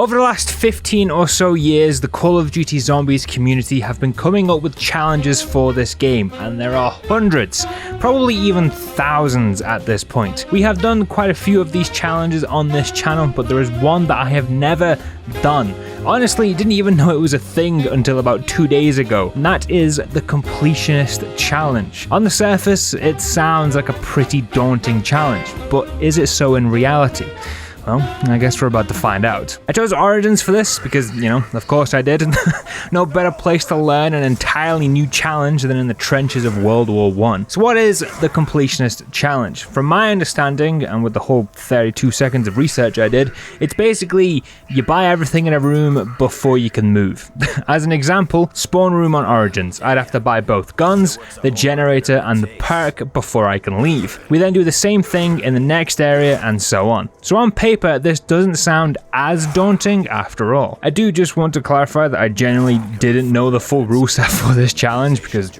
Over the last 15 or so years, the Call of Duty Zombies community have been coming up with challenges for this game, and there are hundreds, probably even thousands at this point. We have done quite a few of these challenges on this channel, but there is one that I have never done. Honestly, didn't even know it was a thing until about 2 days ago, and that is the completionist challenge. On the surface, it sounds like a pretty daunting challenge, but is it so in reality? Well, I guess we're about to find out. I chose Origins for this because, of course I did. No better place to learn an entirely new challenge than in the trenches of World War I. So what is the completionist challenge? From my understanding, and with the whole 32 seconds of research I did, it's basically you buy everything in a room before you can move. As an example, spawn room on Origins. I'd have to buy both guns, the generator, and the perk before I can leave. We then do the same thing in the next area and so on. So on paper, this doesn't sound as daunting after all. I do just want to clarify that I genuinely didn't know the full rule set for this challenge because,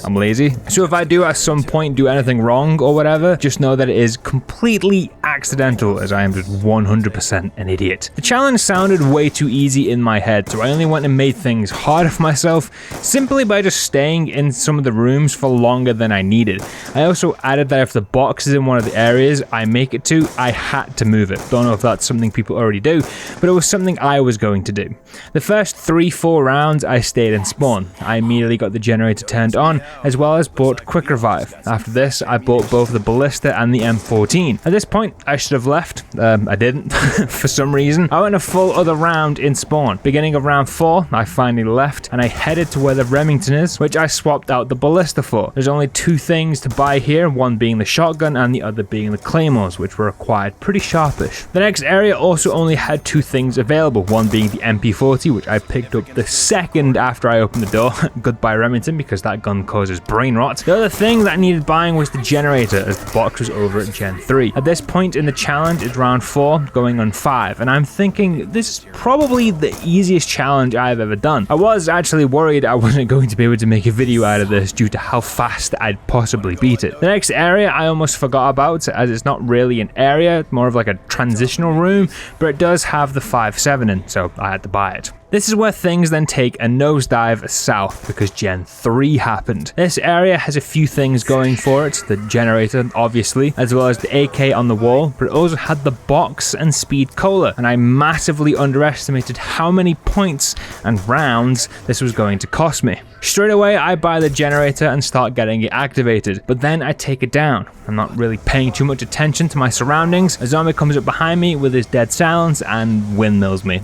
I'm lazy. So if I do at some point do anything wrong or whatever, just know that it is completely accidental, as I am just 100% an idiot. The challenge sounded way too easy in my head, so I only went and made things harder for myself simply by just staying in some of the rooms for longer than I needed. I also added that if the box is in one of the areas I make it to, I had to move it. Don't know if that's something people already do, but it was something I was going to do. The first 3-4 rounds I stayed in spawn. I immediately got the generator turned on, as well as bought quick revive. After this, I bought both the ballista and the M14. At this point, I should have left. I didn't, for some reason. I went a full other round in spawn. Beginning of round 4, I finally left, and I headed to where the Remington is, which I swapped out the ballista for. There's only 2 things to buy here, one being the shotgun and the other being the claymores, which were acquired pretty sharpish. The next area also only had 2 things available, one being the MP40, which I picked up the second after I opened the door. Goodbye Remington, because that gun causes brain rot. The other thing that needed buying was the generator, as the box was over at Gen 3. At this point in the challenge, it's round 4, going on 5, and I'm thinking this is probably the easiest challenge I've ever done. I was actually worried I wasn't going to be able to make a video out of this due to how fast I'd possibly beat it. The next area I almost forgot about, as it's not really an area, more of like a transitional room, but it does have the 5.7 in, so I had to buy it. This is where things then take a nosedive south because Gen 3 happened. This area has a few things going for it, the generator obviously, as well as the AK on the wall, but it also had the box and speed cola, and I massively underestimated how many points and rounds this was going to cost me. Straight away I buy the generator and start getting it activated, but then I take it down. I'm not really paying too much attention to my surroundings. A zombie comes up behind me with his dead silence and windmills me.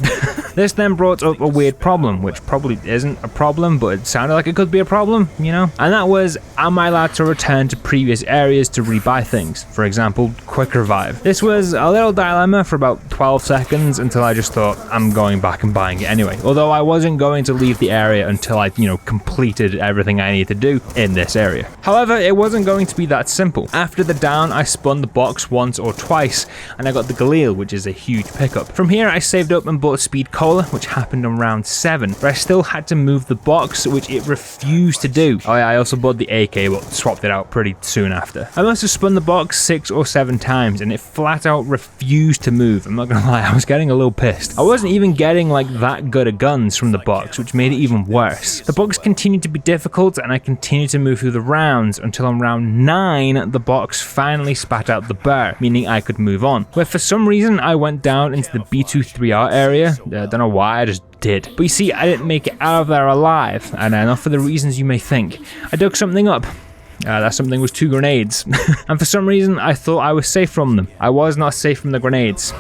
This then brought up a weird problem, which probably isn't a problem, but it sounded like it could be a problem, And that was, am I allowed to return to previous areas to rebuy things? For example, quick revive. This was a little dilemma for about 12 seconds until I just thought, I'm going back and buying it anyway. Although I wasn't going to leave the area until I, completed everything I needed to do in this area. However, it wasn't going to be that simple. After the down, I spun the box once or twice, and I got the Galil, which is a huge pickup. From here, I saved up and bought speed cola, which happened on round 7, but I still had to move the box, which it refused to do. Oh yeah, I also bought the AK, but swapped it out pretty soon after. I must have spun the box 6 or 7 times, and it flat out refused to move. I'm not gonna lie, I was getting a little pissed. I wasn't even getting like that good of guns from the box, which made it even worse. The box continued to be difficult, and I continued to move through the rounds until on round 9, the box finally spat out the burr, meaning I could move on. Where for some reason I went down into the B23R area. I don't know why, I just did. But you see, I didn't make it out of there alive, and not for the reasons you may think. I dug something up. That something was 2 grenades. And for some reason, I thought I was safe from them. I was not safe from the grenades.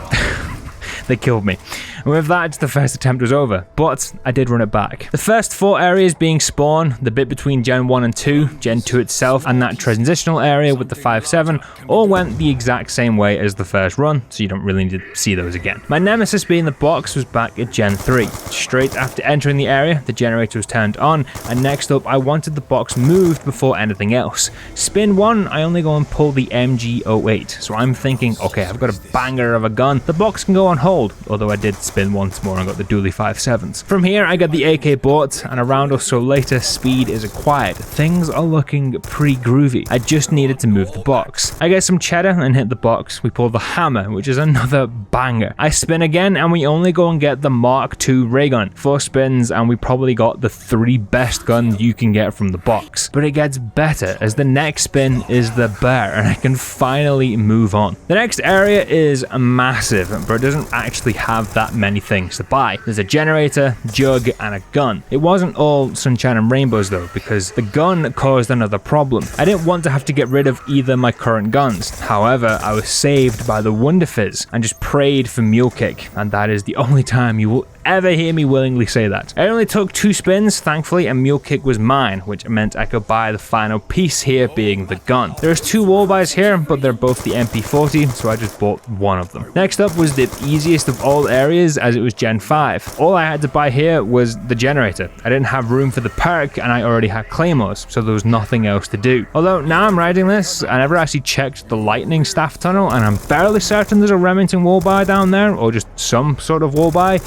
They killed me. And with that, the first attempt was over, but I did run it back. The first 4 areas being spawn, the bit between Gen 1 and 2, Gen 2 itself, and that transitional area with the 5.7, all went the exact same way as the first run, so you don't really need to see those again. My nemesis being the box was back at Gen 3. Straight after entering the area, the generator was turned on, and next up, I wanted the box moved before anything else. Spin 1, I only go and pull the MG08, so I'm thinking, okay, I've got a banger of a gun. The box can go on hold, although I did spin once more and got the dually 5.7s. From here I got the AK bought, and a round or so later speed is acquired. Things are looking pretty groovy. I just needed to move the box. I get some cheddar and hit the box. We pull the hammer, which is another banger. I spin again and we only go and get the Mark II ray gun. 4 spins and we probably got the 3 best guns you can get from the box. But it gets better as the next spin is the bear and I can finally move on. The next area is massive, but it doesn't actually have that many things to buy. There's a generator, jug, and a gun. It wasn't all sunshine and rainbows though, because the gun caused another problem. I didn't want to have to get rid of either my current guns. However, I was saved by the Wonder Fizz and just prayed for Mule Kick, and that is the only time you will ever hear me willingly say that. I only took 2 spins, thankfully, and Mule Kick was mine, which meant I could buy the final piece here being the gun. There's 2 wall buys here, but they're both the MP40, so I just bought one of them. Next up was the easiest of all areas, as it was Gen 5. All I had to buy here was the generator. I didn't have room for the perk, and I already had claymores, so there was nothing else to do. Although now I'm riding this, I never actually checked the lightning staff tunnel, and I'm fairly certain there's a Remington wall buy down there, or just some sort of wall buy.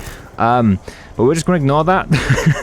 But we're just going to ignore that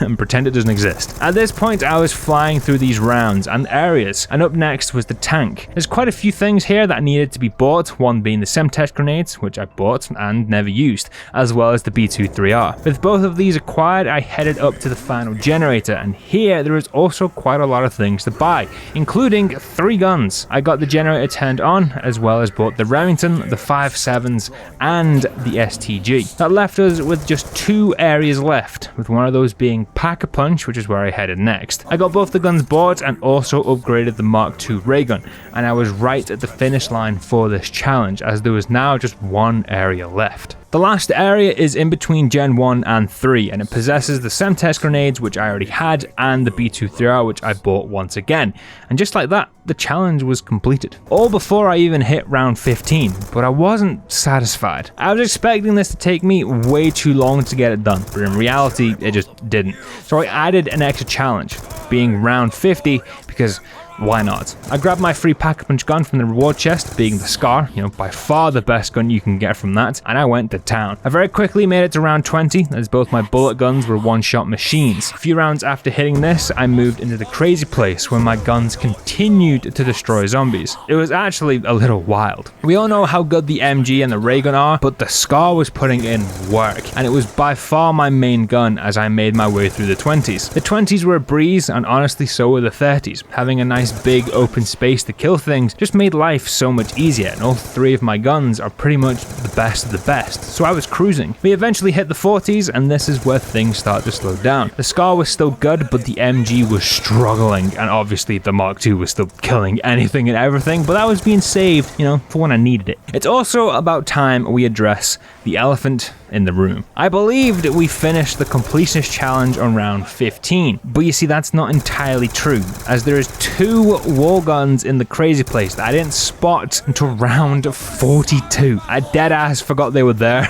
and pretend it doesn't exist. At this point, I was flying through these rounds and areas, and up next was the tank. There's quite a few things here that needed to be bought, one being the Semtex grenades, which I bought and never used, as well as the B23R. With both of these acquired, I headed up to the final generator, and here there is also quite a lot of things to buy, including 3 guns. I got the generator turned on, as well as bought the Remington, the 5.7s, and the STG. That left us with just 2 areas left, with one of those being Pack-a-Punch, which is where I headed next. I got both the guns bought and also upgraded the Mark II ray gun, and I was right at the finish line for this challenge, as there was now just 1 area left. The last area is in between Gen 1 and 3, and it possesses the Semtex grenades, which I already had, and the B23R, which I bought once again. And just like that, the challenge was completed. All before I even hit round 15, but I wasn't satisfied. I was expecting this to take me way too long to get it done, but in reality, it just didn't. So I added an extra challenge, being round 50, because why not? I grabbed my free Pack-a-Punch gun from the reward chest, being the Scar, by far the best gun you can get from that, and I went to town. I very quickly made it to round 20, as both my bullet guns were one-shot machines. A few rounds after hitting this, I moved into the crazy place where my guns continued to destroy zombies. It was actually a little wild. We all know how good the MG and the ray gun are, but the Scar was putting in work, and it was by far my main gun as I made my way through the 20s. The 20s were a breeze, and honestly so were the 30s. Having a nice big open space to kill things just made life so much easier, and all 3 of my guns are pretty much the best of the best, so I was cruising. We eventually hit the 40s, and this is where things start to slow down. The Scar was still good, but the MG was struggling, and obviously the Mark II was still killing anything and everything, but that was being saved, for when I needed it. It's also about time we address the elephant in the room. I believed we finished the completionist challenge on round 15, but you see that's not entirely true, as there is 2 wall guns in the crazy place that I didn't spot until round 42. I deadass forgot they were there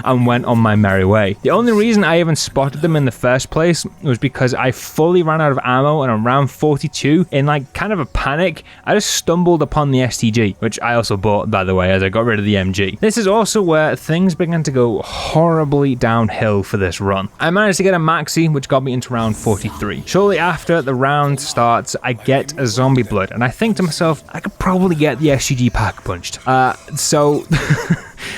and went on my merry way. The only reason I even spotted them in the first place was because I fully ran out of ammo, and on round 42, in kind of a panic, I just stumbled upon the STG, which I also bought, by the way, as I got rid of the MG. This is also where things began to go horribly downhill for this run. I managed to get a maxi, which got me into round 43. Shortly after the round starts, I get a zombie blood, and I think to myself, I could probably get the SGG pack punched. So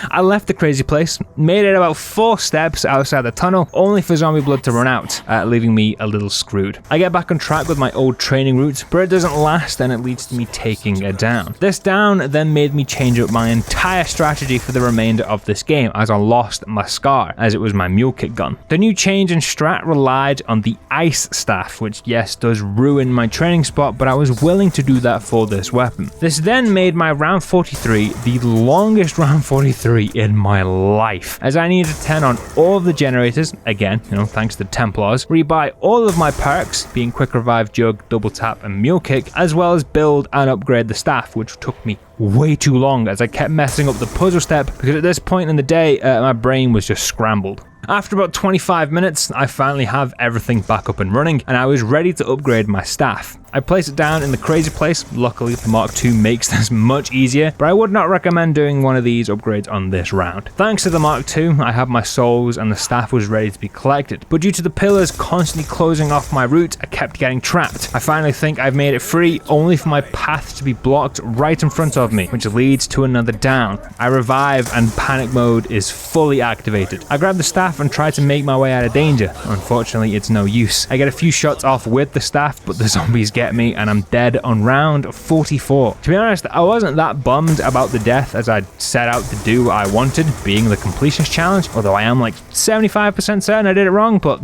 I left the crazy place, made it about 4 steps outside the tunnel, only for zombie blood to run out, leaving me a little screwed. I get back on track with my old training route, but it doesn't last, and it leads to me taking a down. This down then made me change up my entire strategy for the remainder of this game, as I lost my Scar, as it was my mule kick gun. The new change in strat relied on the ice staff, which yes does ruin my training spot, but I was willing to do that for this weapon. This then made my round 43 the longest round 43 in my life, as I needed to turn on all of the generators, again, thanks to Templars, rebuy all of my perks, being quick revive, jug, double tap, and mule kick, as well as build and upgrade the staff, which took me way too long as I kept messing up the puzzle step, because at this point in the day, my brain was just scrambled. After about 25 minutes, I finally have everything back up and running, and I was ready to upgrade my staff. I place it down in the crazy place. Luckily, the Mark II makes this much easier, but I would not recommend doing one of these upgrades on this round. Thanks to the Mark II, I have my souls and the staff was ready to be collected, but due to the pillars constantly closing off my route, I kept getting trapped. I finally think I've made it free, only for my path to be blocked right in front of me, which leads to another down. I revive and panic mode is fully activated. I grab the staff and try to make my way out of danger. Unfortunately, it's no use. I get a few shots off with the staff, but the zombies get me and I'm dead on round 44. To be honest, I wasn't that bummed about the death as I'd set out to do what I wanted, being the completionist challenge, although I am like 75% certain I did it wrong, but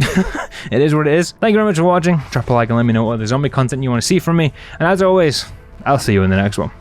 it is what it is. Thank you very much for watching. Drop a like and let me know what other zombie content you want to see from me, and as always, I'll see you in the next one.